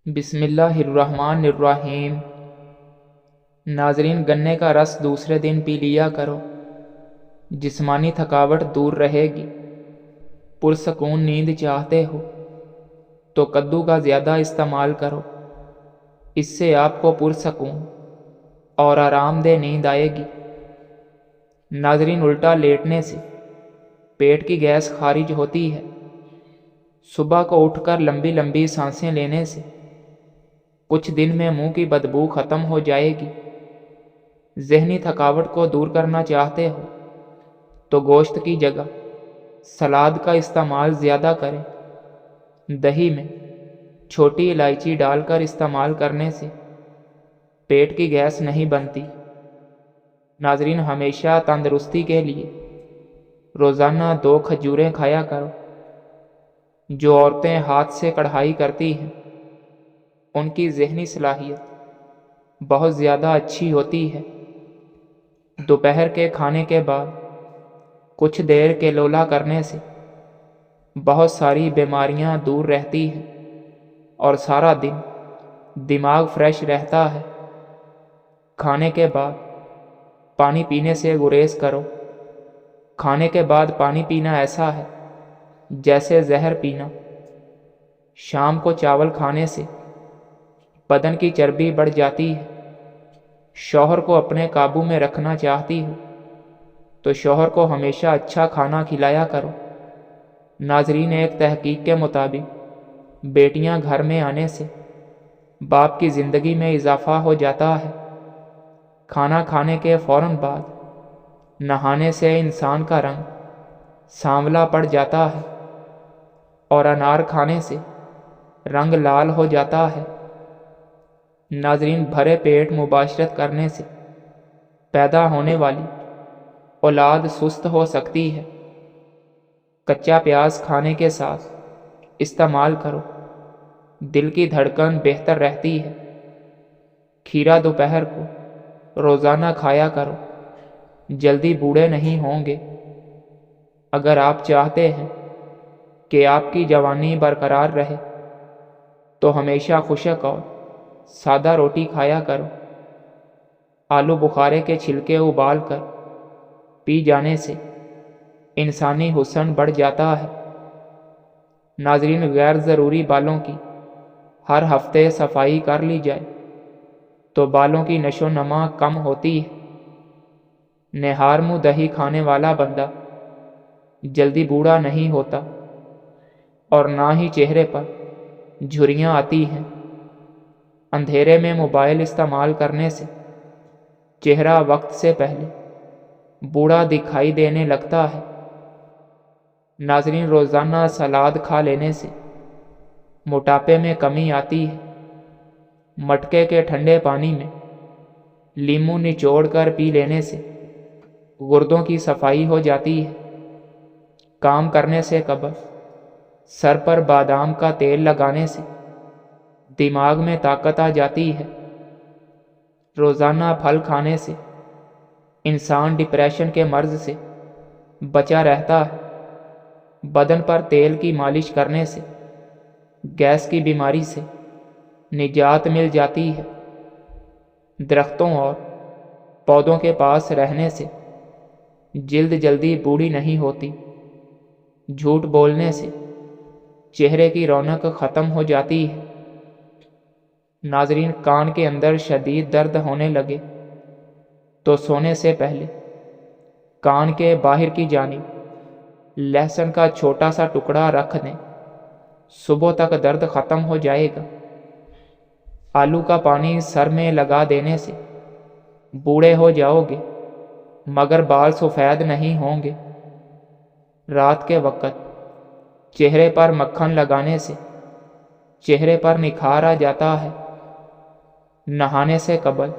بسم اللہ الرحمن الرحیم۔ ناظرین، گنے کا رس دوسرے دن پی لیا کرو، جسمانی تھکاوٹ دور رہے گی۔ پرسکون نیند چاہتے ہو تو کدو کا زیادہ استعمال کرو، اس سے آپ کو پرسکون اور آرام دہ نیند آئے گی۔ ناظرین، الٹا لیٹنے سے پیٹ کی گیس خارج ہوتی ہے۔ صبح کو اٹھ کر لمبی لمبی سانسیں لینے سے کچھ دن میں منہ کی بدبو ختم ہو جائے گی۔ ذہنی تھکاوٹ کو دور کرنا چاہتے ہو تو گوشت کی جگہ سلاد کا استعمال زیادہ کریں۔ دہی میں چھوٹی الائچی ڈال کر استعمال کرنے سے پیٹ کی گیس نہیں بنتی۔ ناظرین، ہمیشہ تندرستی کے لیے روزانہ 2 کھجوریں کھایا کرو۔ جو عورتیں ہاتھ سے کڑھائی کرتی ہیں ان کی ذہنی صلاحیت بہت زیادہ اچھی ہوتی ہے۔ دوپہر کے کھانے کے بعد کچھ دیر کیلولا کرنے سے بہت ساری بیماریاں دور رہتی ہیں اور سارا دن دماغ فریش رہتا ہے۔ کھانے کے بعد پانی پینے سے گریز کرو۔ کھانے کے بعد پانی پینا ایسا ہے جیسے زہر پینا۔ شام کو چاول کھانے سے بدن کی چربی بڑھ جاتی ہے۔ شوہر کو اپنے قابو میں رکھنا چاہتی ہو تو شوہر کو ہمیشہ اچھا کھانا کھلایا کرو۔ ناظرین، ایک تحقیق کے مطابق بیٹیاں گھر میں آنے سے باپ کی زندگی میں اضافہ ہو جاتا ہے۔ کھانا کھانے کے فوراً بعد نہانے سے انسان کا رنگ سانولا پڑ جاتا ہے اور انار کھانے سے رنگ لال ہو جاتا ہے۔ ناظرین، بھرے پیٹ مباشرت کرنے سے پیدا ہونے والی اولاد سست ہو سکتی ہے۔ کچا پیاز کھانے کے ساتھ استعمال کرو، دل کی دھڑکن بہتر رہتی ہے۔ کھیرا دوپہر کو روزانہ کھایا کرو، جلدی بوڑھے نہیں ہوں گے۔ اگر آپ چاہتے ہیں کہ آپ کی جوانی برقرار رہے تو ہمیشہ خشک اور سادہ روٹی کھایا کرو۔ آلو بخارے کے چھلکے ابال کر پی جانے سے انسانی حسن بڑھ جاتا ہے۔ ناظرین، غیر ضروری بالوں کی ہر ہفتے صفائی کر لی جائے تو بالوں کی نشو و نما کم ہوتی ہے۔ نہار منہ دہی کھانے والا بندہ جلدی بوڑھا نہیں ہوتا اور نہ ہی چہرے پر جھریاں آتی ہیں۔ اندھیرے میں موبائل استعمال کرنے سے چہرہ وقت سے پہلے بوڑھا دکھائی دینے لگتا ہے۔ ناظرین، روزانہ سلاد کھا لینے سے موٹاپے میں کمی آتی ہے۔ مٹکے کے ٹھنڈے پانی میں لیموں نچوڑ کر پی لینے سے گردوں کی صفائی ہو جاتی ہے۔ کام کرنے سے قبل سر پر بادام کا تیل لگانے سے دماغ میں طاقت آ جاتی ہے۔ روزانہ پھل کھانے سے انسان ڈپریشن کے مرض سے بچا رہتا ہے۔ بدن پر تیل کی مالش کرنے سے گیس کی بیماری سے نجات مل جاتی ہے۔ درختوں اور پودوں کے پاس رہنے سے جلد جلدی بوڑھی نہیں ہوتی۔ جھوٹ بولنے سے چہرے کی رونق ختم ہو جاتی ہے۔ ناظرین، کان کے اندر شدید درد ہونے لگے تو سونے سے پہلے کان کے باہر کی جانب لہسن کا چھوٹا سا ٹکڑا رکھ دیں، صبح تک درد ختم ہو جائے گا۔ آلو کا پانی سر میں لگا دینے سے بوڑھے ہو جاؤ گے مگر بال سفید نہیں ہوں گے۔ رات کے وقت چہرے پر مکھن لگانے سے چہرے پر نکھار آ جاتا ہے۔ نہانے سے قبل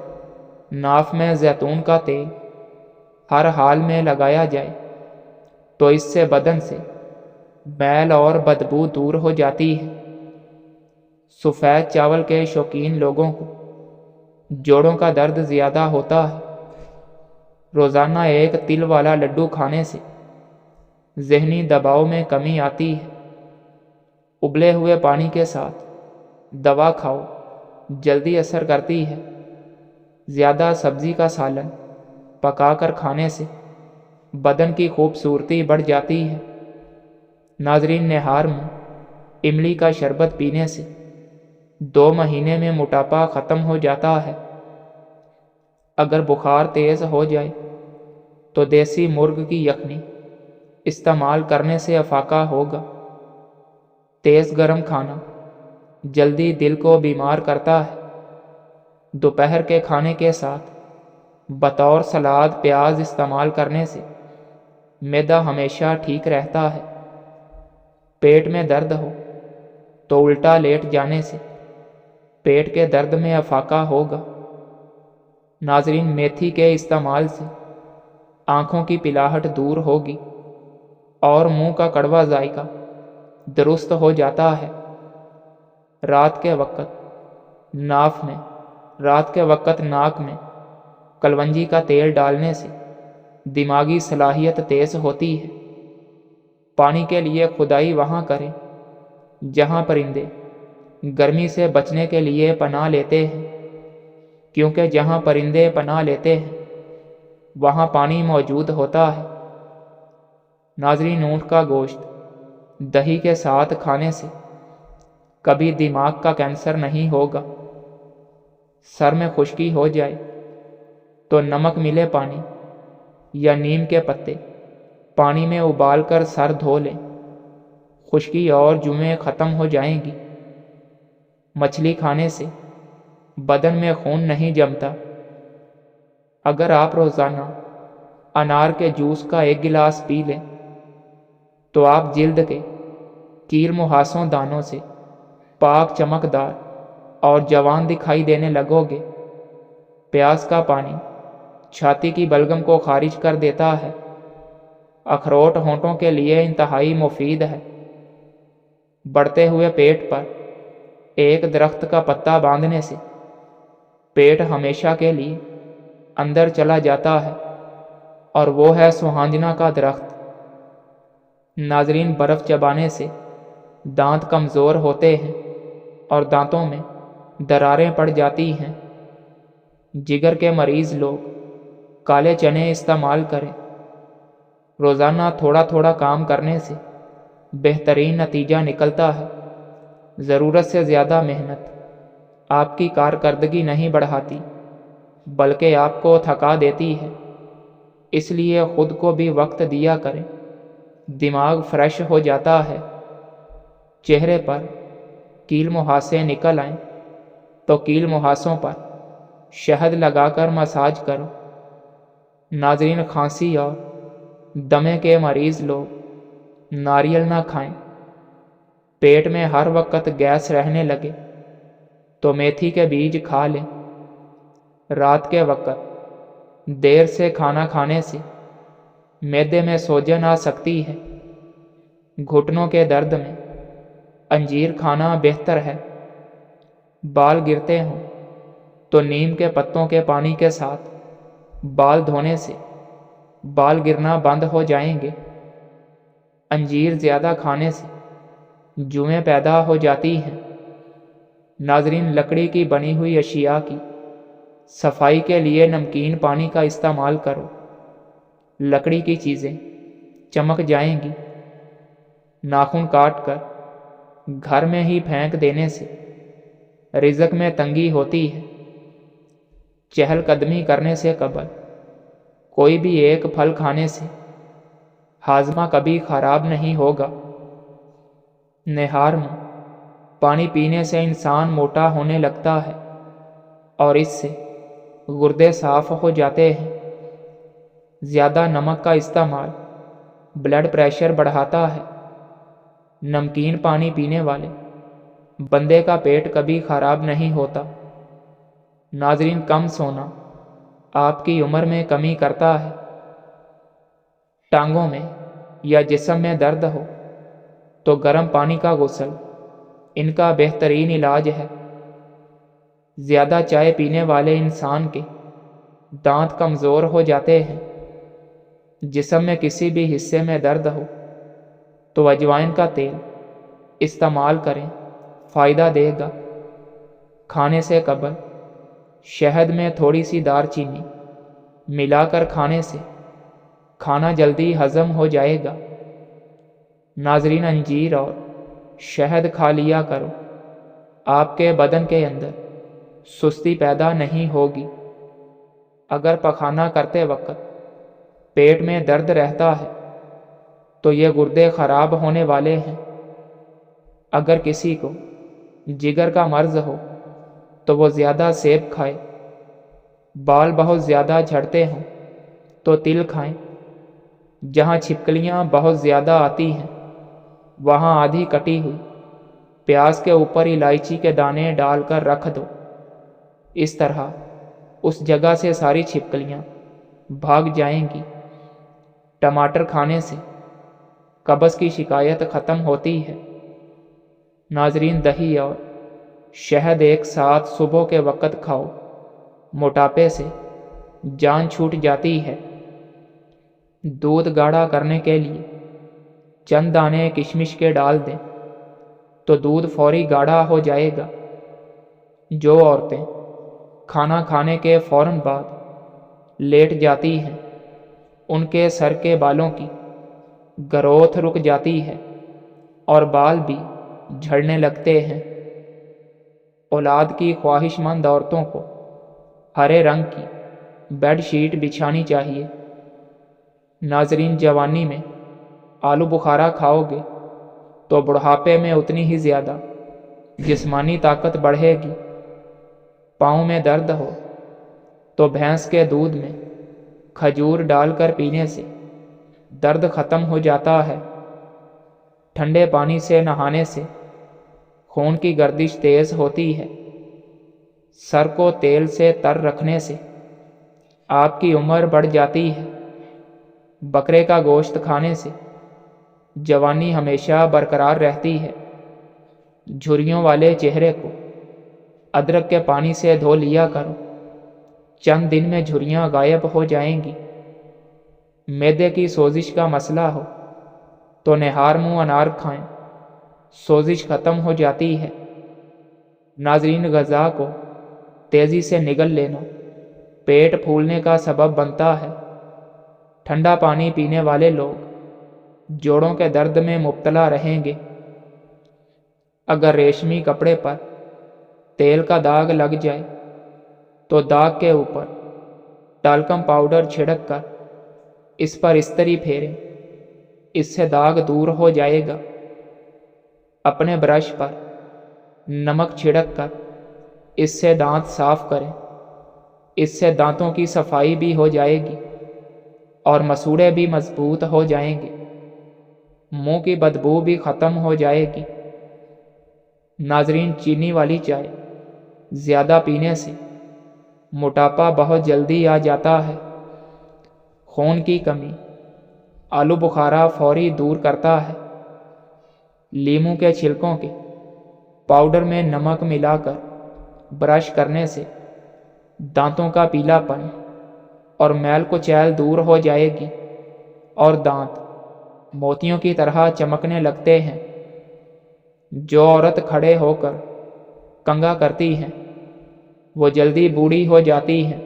ناف میں زیتون کا تیل ہر حال میں لگایا جائے تو اس سے بدن سے میل اور بدبو دور ہو جاتی ہے۔ سفید چاول کے شوقین لوگوں کو جوڑوں کا درد زیادہ ہوتا ہے۔ روزانہ ایک تل والا لڈو کھانے سے ذہنی دباؤ میں کمی آتی ہے۔ ابلے ہوئے پانی کے ساتھ دوا کھاؤ، جلدی اثر کرتی ہے۔ زیادہ سبزی کا سالن پکا کر کھانے سے بدن کی خوبصورتی بڑھ جاتی ہے۔ ناظرین، نہار میں املی کا شربت پینے سے 2 مہینے میں موٹاپا ختم ہو جاتا ہے۔ اگر بخار تیز ہو جائے تو دیسی مرغ کی یخنی استعمال کرنے سے افاقہ ہوگا۔ تیز گرم کھانا جلدی دل کو بیمار کرتا ہے۔ دوپہر کے کھانے کے ساتھ بطور سلاد پیاز استعمال کرنے سے معدہ ہمیشہ ٹھیک رہتا ہے۔ پیٹ میں درد ہو تو الٹا لیٹ جانے سے پیٹ کے درد میں افاقہ ہوگا۔ ناظرین، میتھی کے استعمال سے آنکھوں کی پلاہٹ دور ہوگی اور منہ کا کڑوا ذائقہ درست ہو جاتا ہے۔ رات کے وقت ناک میں کلونجی کا تیل ڈالنے سے دماغی صلاحیت تیز ہوتی ہے۔ پانی کے لیے کھدائی وہاں کریں جہاں پرندے گرمی سے بچنے کے لیے پناہ لیتے ہیں، کیونکہ جہاں پرندے پناہ لیتے ہیں وہاں پانی موجود ہوتا ہے۔ ناظرین، اونٹ کا گوشت دہی کے ساتھ کھانے سے کبھی دماغ کا کینسر نہیں ہوگا۔ سر میں خشکی ہو جائے تو نمک ملے پانی یا نیم کے پتے پانی میں ابال کر سر دھو لیں، خشکی اور جمیں ختم ہو جائیں گی۔ مچھلی کھانے سے بدن میں خون نہیں جمتا۔ اگر آپ روزانہ انار کے جوس کا 1 گلاس پی لیں تو آپ جلد کے کیل مہاسوں دانوں سے پاک، چمکدار اور جوان دکھائی دینے لگو گے۔ پیاز کا پانی چھاتی کی بلغم کو خارج کر دیتا ہے۔ اخروٹ ہونٹوں کے لیے انتہائی مفید ہے۔ بڑھتے ہوئے پیٹ پر ایک درخت کا پتا باندھنے سے پیٹ ہمیشہ کے لیے اندر چلا جاتا ہے، اور وہ ہے سوہانجنا کا درخت۔ ناظرین، برف چبانے سے دانت کمزور ہوتے ہیں اور دانتوں میں دراریں پڑ جاتی ہیں۔ جگر کے مریض لوگ کالے چنے استعمال کریں۔ روزانہ تھوڑا تھوڑا کام کرنے سے بہترین نتیجہ نکلتا ہے۔ ضرورت سے زیادہ محنت آپ کی کارکردگی نہیں بڑھاتی بلکہ آپ کو تھکا دیتی ہے۔ اس لیے خود کو بھی وقت دیا کریں۔ دماغ فریش ہو جاتا ہے۔ چہرے پر کیل مہاسے نکل آئیں تو کیل مہاسوں پر شہد لگا کر مساج کرو۔ ناظرین، کھانسی اور دمے کے مریض لوگ ناریل نہ کھائیں۔ پیٹ میں ہر وقت گیس رہنے لگے تو میتھی کے بیج کھا لیں۔ رات کے وقت دیر سے کھانا کھانے سے معدے میں سوجن آ سکتی ہے۔ گھٹنوں کے درد میں انجیر کھانا بہتر ہے۔ بال گرتے ہوں تو نیم کے پتوں کے پانی کے ساتھ بال دھونے سے بال گرنا بند ہو جائیں گے۔ انجیر زیادہ کھانے سے جوئیں پیدا ہو جاتی ہیں۔ ناظرین، لکڑی کی بنی ہوئی اشیاء کی صفائی کے لیے نمکین پانی کا استعمال کرو۔ لکڑی کی چیزیں چمک جائیں گی۔ ناخن کاٹ کر گھر میں ہی پھینک دینے سے رزق میں تنگی ہوتی ہے۔ چہل قدمی کرنے سے قبل کوئی بھی ایک پھل کھانے سے ہاضمہ کبھی خراب نہیں ہوگا۔ نہار میں پانی پینے سے انسان موٹا ہونے لگتا ہے اور اس سے گردے صاف ہو جاتے ہیں۔ زیادہ نمک کا استعمال بلڈ پریشر بڑھاتا ہے۔ نمکین پانی پینے والے بندے کا پیٹ کبھی خراب نہیں ہوتا۔ ناظرین، کم سونا آپ کی عمر میں کمی کرتا ہے۔ ٹانگوں میں یا جسم میں درد ہو تو گرم پانی کا غسل ان کا بہترین علاج ہے۔ زیادہ چائے پینے والے انسان کے دانت کمزور ہو جاتے ہیں۔ جسم میں کسی بھی حصے میں درد ہو تو اجوائن کا تیل استعمال کریں، فائدہ دے گا۔ کھانے سے قبل شہد میں تھوڑی سی دار چینی ملا کر کھانے سے کھانا جلدی ہضم ہو جائے گا۔ ناظرین، انجیر اور شہد کھا لیا کرو، آپ کے بدن کے اندر سستی پیدا نہیں ہوگی۔ اگر پخانہ کرتے وقت پیٹ میں درد رہتا ہے تو یہ گردے خراب ہونے والے ہیں۔ اگر کسی کو جگر کا مرض ہو تو وہ زیادہ سیب کھائے۔ بال بہت زیادہ جھڑتے ہوں تو تل کھائیں۔ جہاں چھپکلیاں بہت زیادہ آتی ہیں وہاں آدھی کٹی ہوئی پیاز کے اوپر الائچی کے دانے ڈال کر رکھ دو۔ اس طرح اس جگہ سے ساری چھپکلیاں بھاگ جائیں گی۔ ٹماٹر کھانے سے قبض کی شکایت ختم ہوتی ہے۔ ناظرین، دہی اور شہد ایک ساتھ صبح کے وقت کھاؤ، موٹاپے سے جان چھوٹ جاتی ہے۔ دودھ گاڑھا کرنے کے لیے چند دانے کشمش کے ڈال دیں تو دودھ فوری گاڑھا ہو جائے گا۔ جو عورتیں کھانا کھانے کے فوراً بعد لیٹ جاتی ہیں ان کے سر کے بالوں کی گروتھ رک جاتی ہے اور بال بھی جھڑنے لگتے ہیں۔ اولاد کی خواہش مند عورتوں کو ہرے رنگ کی بیڈ شیٹ بچھانی چاہیے۔ ناظرین، جوانی میں آلو بخارا کھاؤ گے تو بڑھاپے میں اتنی ہی زیادہ جسمانی طاقت بڑھے گی۔ پاؤں میں درد ہو تو بھینس کے دودھ میں کھجور ڈال کر پینے سے درد ختم ہو جاتا ہے۔ ٹھنڈے پانی سے نہانے سے خون کی گردش تیز ہوتی ہے۔ سر کو تیل سے تر رکھنے سے آپ کی عمر بڑھ جاتی ہے۔ بکرے کا گوشت کھانے سے جوانی ہمیشہ برقرار رہتی ہے۔ جھریوں والے چہرے کو ادرک کے پانی سے دھو لیا کرو، چند دن میں جھریاں غائب ہو جائیں گی۔ معدے کی سوزش کا مسئلہ ہو تو نہار منہ انار کھائیں، سوزش ختم ہو جاتی ہے۔ ناظرین، غذا کو تیزی سے نگل لینا پیٹ پھولنے کا سبب بنتا ہے۔ ٹھنڈا پانی پینے والے لوگ جوڑوں کے درد میں مبتلا رہیں گے۔ اگر ریشمی کپڑے پر تیل کا داغ لگ جائے تو داغ کے اوپر ٹالکم پاؤڈر چھڑک کر اس پر استری پھیریں، اس سے داغ دور ہو جائے گا۔ اپنے برش پر نمک چھڑک کر اس سے دانت صاف کریں، اس سے دانتوں کی صفائی بھی ہو جائے گی اور مسوڑے بھی مضبوط ہو جائیں گے۔ منہ کی بدبو بھی ختم ہو جائے گی۔ ناظرین، چینی والی چائے زیادہ پینے سے موٹاپا بہت جلدی آ جاتا ہے۔ خون کی کمی آلو بخارا فوری دور کرتا ہے۔ لیموں کے چھلکوں کے پاؤڈر میں نمک ملا کر برش کرنے سے دانتوں کا پیلا پن اور میل کچیل دور ہو جائے گی اور دانت موتیوں کی طرح چمکنے لگتے ہیں۔ جو عورت کھڑے ہو کر کنگھا کرتی ہیں وہ جلدی بوڑھی ہو جاتی ہیں۔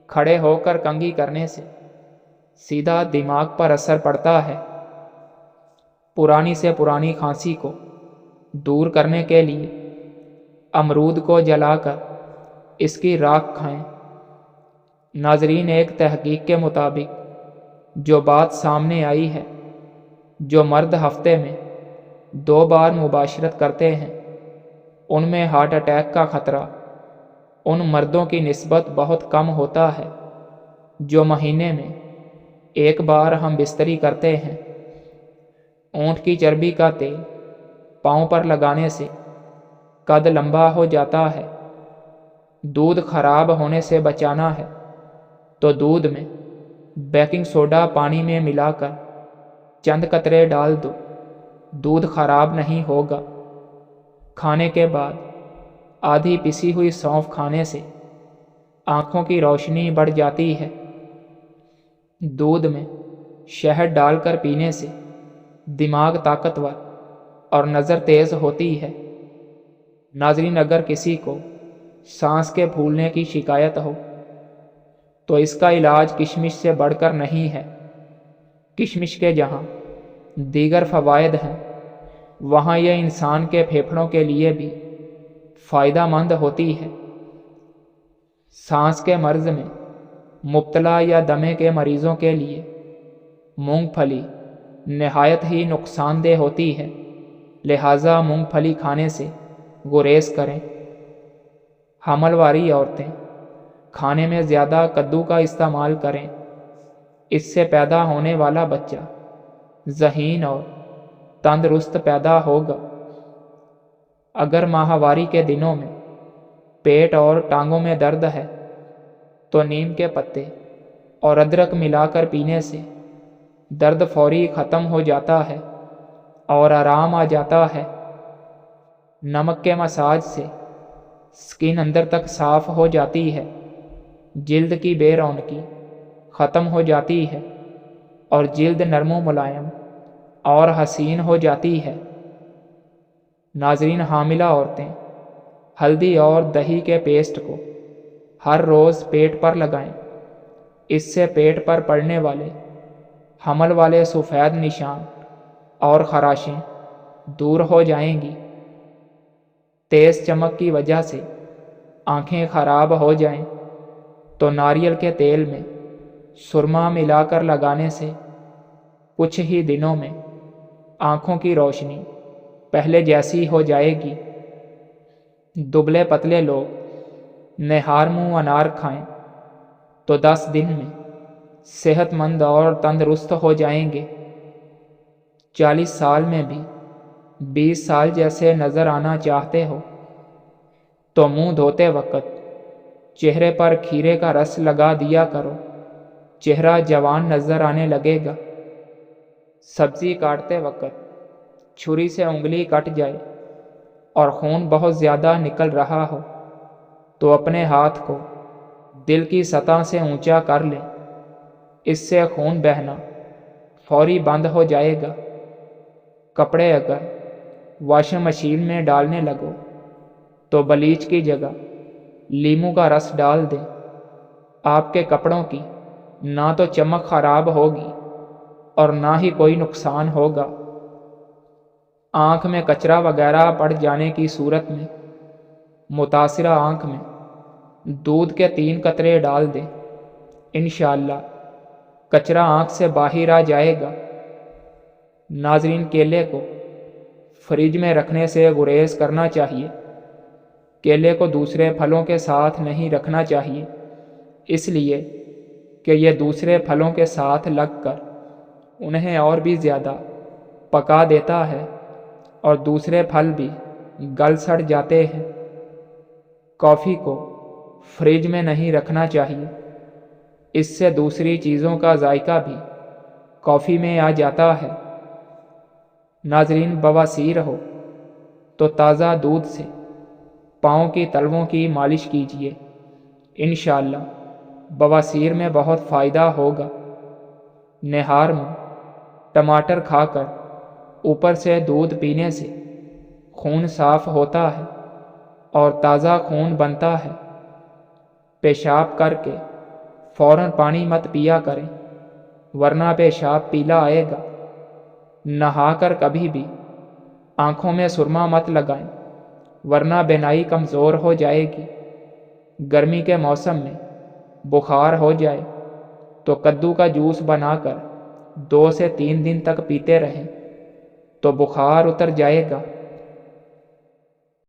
کھڑے ہو کر کنگھی کرنے سے سیدھا دماغ پر اثر پڑتا ہے۔ پرانی سے پرانی کھانسی کو دور کرنے کے لیے امرود کو جلا کر اس کی راکھ کھائیں۔ ناظرین، ایک تحقیق کے مطابق جو بات سامنے آئی ہے، جو مرد ہفتے میں 2 بار مباشرت کرتے ہیں ان میں ہارٹ اٹیک کا خطرہ ان مردوں کی نسبت بہت کم ہوتا ہے جو مہینے میں 1 بار ہم بستری کرتے ہیں۔ اونٹ کی چربی کا تیل پاؤں پر لگانے سے قد لمبا ہو جاتا ہے۔ دودھ خراب ہونے سے بچانا ہے تو دودھ میں بیکنگ سوڈا پانی میں ملا کر چند قطرے ڈال دو، دودھ خراب نہیں ہوگا۔ کھانے کے بعد آدھی پسی ہوئی سونف کھانے سے آنکھوں کی روشنی بڑھ جاتی ہے۔ دودھ میں شہد ڈال کر پینے سے دماغ طاقتور اور نظر تیز ہوتی ہے۔ ناظرین، اگر کسی کو سانس کے پھولنے کی شکایت ہو تو اس کا علاج کشمش سے بڑھ کر نہیں ہے۔ کشمش کے جہاں دیگر فوائد ہیں، وہاں یہ انسان کے پھیپھڑوں کے لیے بھی فائدہ مند ہوتی ہے۔ سانس کے مرض میں مبتلا یا دمے کے مریضوں کے لیے مونگ پھلی نہایت ہی نقصان دہ ہوتی ہے، لہٰذا مونگ پھلی کھانے سے گریز کریں۔ حمل والی عورتیں کھانے میں زیادہ کدو کا استعمال کریں، اس سے پیدا ہونے والا بچہ ذہین اور تندرست پیدا ہوگا۔ اگر ماہواری کے دنوں میں پیٹ اور ٹانگوں میں درد ہے تو نیم کے پتے اور ادرک ملا کر پینے سے درد فوری ختم ہو جاتا ہے اور آرام آ جاتا ہے۔ نمک کے مساج سے سکن اندر تک صاف ہو جاتی ہے، جلد کی بے رونقی ختم ہو جاتی ہے اور جلد نرم و ملائم اور حسین ہو جاتی ہے۔ ناظرین، حاملہ عورتیں ہلدی اور دہی کے پیسٹ کو ہر روز پیٹ پر لگائیں، اس سے پیٹ پر پڑنے والے حمل والے سفید نشان اور خراشیں دور ہو جائیں گی۔ تیز چمک کی وجہ سے آنکھیں خراب ہو جائیں تو ناریل کے تیل میں سرما ملا کر لگانے سے کچھ ہی دنوں میں آنکھوں کی روشنی پہلے جیسی ہو جائے گی۔ دبلے پتلے لوگ نہار منہ انار کھائیں تو 10 دن میں صحت مند اور تندرست ہو جائیں گے۔ 40 سال میں بھی 20 سال جیسے نظر آنا چاہتے ہو تو منہ دھوتے وقت چہرے پر کھیرے کا رس لگا دیا کرو، چہرہ جوان نظر آنے لگے گا۔ سبزی کاٹتے وقت چھری سے انگلی کٹ جائے اور خون بہت زیادہ نکل رہا ہو تو اپنے ہاتھ کو دل کی سطح سے اونچا کر لیں، اس سے خون بہنا فوری بند ہو جائے گا۔ کپڑے اگر واشنگ مشین میں ڈالنے لگو تو بلیچ کی جگہ لیموں کا رس ڈال دیں، آپ کے کپڑوں کی نہ تو چمک خراب ہوگی اور نہ ہی کوئی نقصان ہوگا۔ آنکھ میں کچرا وغیرہ پڑ جانے کی صورت میں متاثرہ آنکھ میں دودھ کے 3 قطرے ڈال دیں، انشاءاللہ کچرا آنکھ سے باہر آ جائے گا۔ ناظرین، کیلے کو فریج میں رکھنے سے گریز کرنا چاہیے۔ کیلے کو دوسرے پھلوں کے ساتھ نہیں رکھنا چاہیے، اس لیے کہ یہ دوسرے پھلوں کے ساتھ لگ کر انہیں اور بھی زیادہ پکا دیتا ہے اور دوسرے پھل بھی گل سڑ جاتے ہیں۔ کافی کو فریج میں نہیں رکھنا چاہیے، اس سے دوسری چیزوں کا ذائقہ بھی کافی میں آ جاتا ہے۔ ناظرین، بواسیر ہو تو تازہ دودھ سے پاؤں کی تلووں کی مالش کیجیے، انشاءاللہ بواسیر میں بہت فائدہ ہوگا۔ نہار میں ٹماٹر کھا کر اوپر سے دودھ پینے سے خون صاف ہوتا ہے اور تازہ خون بنتا ہے۔ پیشاب کر کے فوراً پانی مت پیا کریں، ورنہ پیشاب پیلا آئے گا۔ نہا کر کبھی بھی آنکھوں میں سرما مت لگائیں، ورنہ بینائی کمزور ہو جائے گی۔ گرمی کے موسم میں بخار ہو جائے تو کدو کا جوس بنا کر 2 سے 3 دن تک پیتے رہیں تو بخار اتر جائے گا۔